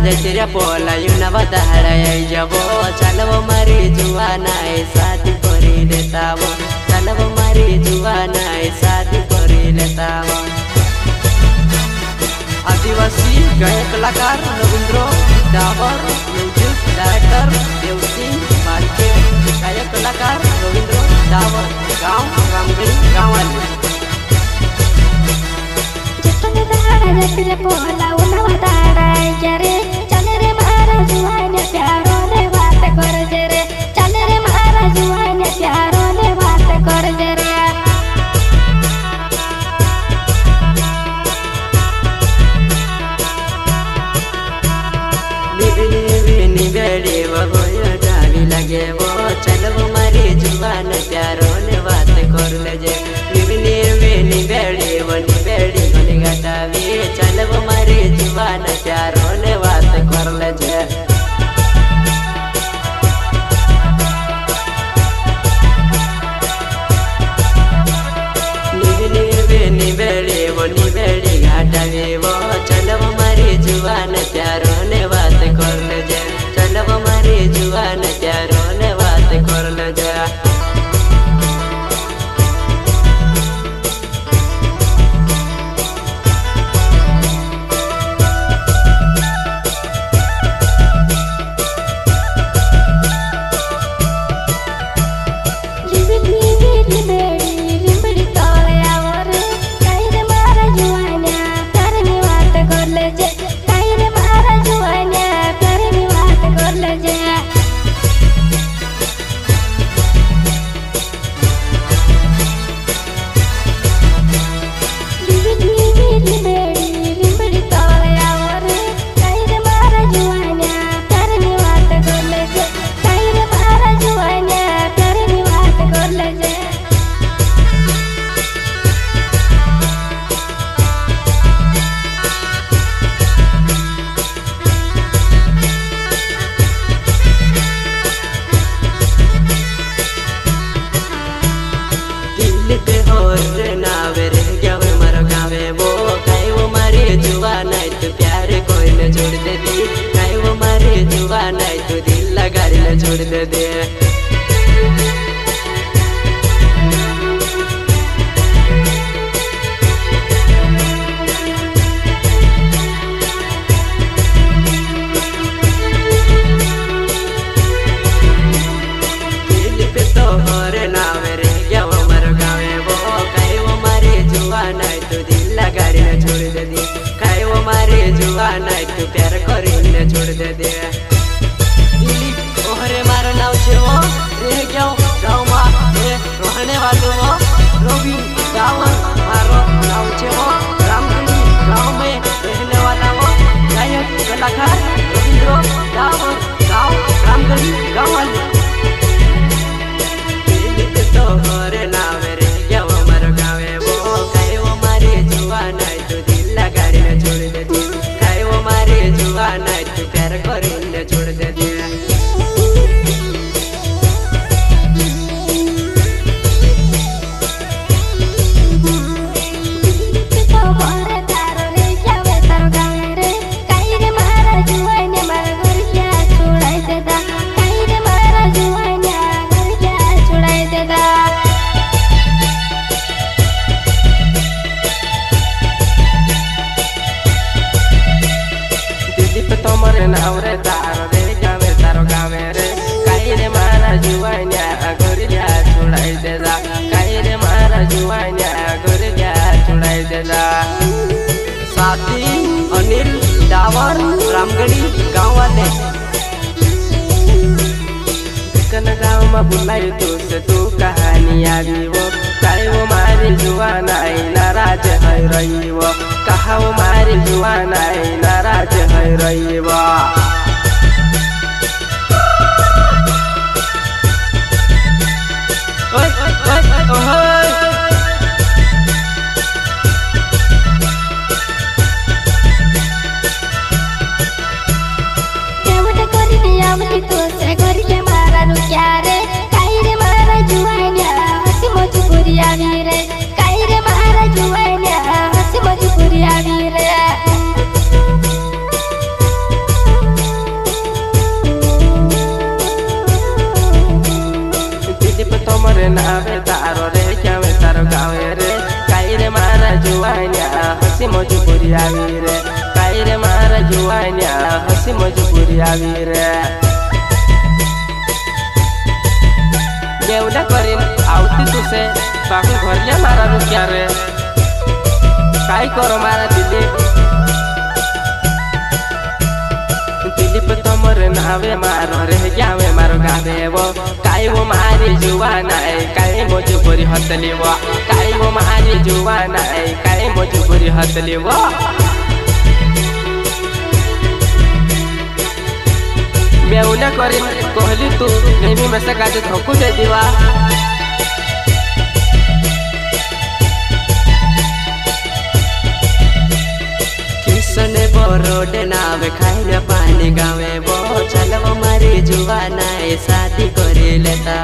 जैसे पोला युना बताड़ा जबो चलबो मारी जुआना शादी करी लेता वो चलबो मारी जुआना शादी करी लेता वो। आदिवासी गायक कलाकार रविंद्र डावर, म्यूजिक डायरेक्टर देवसिंह मालके, गायक कलाकार रविंद्र डावर, गाँव रामगढ़ी गाँव जैसे पोला उना बताड़ा जरे चल रे मारा जुआन प्यारो ने बात कर जरे चल रे मारा जुआन प्यारो ने बात कर जरे। निबेड़ी वो डाली लगे वो चलबो मारी जुआन प्यारो ने बात कर ले जे निबेड़ी वो निबेड़ी घटावी चलबो मारी जुआन प्यारो ने बात कर ले जे। निबेड़ी वो निबेड़ी घटावी वो चलबो मारी जुआन प्यारो ने बात कर ले जे चलबो मारी जुआन प्यारो ने बात कर ले जे। तो दिल लगा छोड़ दे दे दिल पे तो होरे नावे रे क्या वो मर गावे वो कहीं वो मारे जुआन है तो दिल लगा छोड़ दे दे कहीं वो मारे जुआन है तो प्यार करी छोड़ दे दे। ओहरे मारो नाव छे वो रे क्यों गाँव में रहने वाले वो रोबी डावर मारो नाव छे वो रामगढ़ी गाँव में रहने वाला वो गायक कलाकार रविंद्र डावर, गाँव रामगढ़ी गाँव वाले। तो होरे नाव रे क्या वो मर गावे वो कहीं वो मारे जुआन है तो दिल लगा छोड़ दे दे कहीं वो मारे जुआन है तो प्यार करी छोड़ दे दे। नावरे तारो रे जावे तारो गावे रे काई रे मारा जुआन्या गोरिया छुड़ाई दे जा काई रे मारा जुआन्या गोरिया छुड़ाई दे जा। साथी अनिल डावर रामगढ़ी गाँव वाले कन गाँव में बुलाई तो से तू कहानी आवी वो काई वो मारी जुआन आई नाराज है रही वो कहा वो मारी जुआन आई नाराज है रही वो। हसी मजबूरी आवी रे काई रे मारा जुवान्या हसी मजबूरी आवी रे जेवढ्या करीन आवती तुसे बाकी घरल्या मारा रुक्या रे काय करो मारा दिलीप तमर नावे मारो रे जावे मारो गावे वो काई वो मारी जुवाना काई मजबूरी हतली वो काई वो मारी जुवाना काई मजबूरी हतली वो मेवना करीन कहली तू नेहमी में से काटे धोकू दे दीवा किसने बोरोड नावे खाइले पानी गावे वो चलव मारी जुवाना शादी करे लेता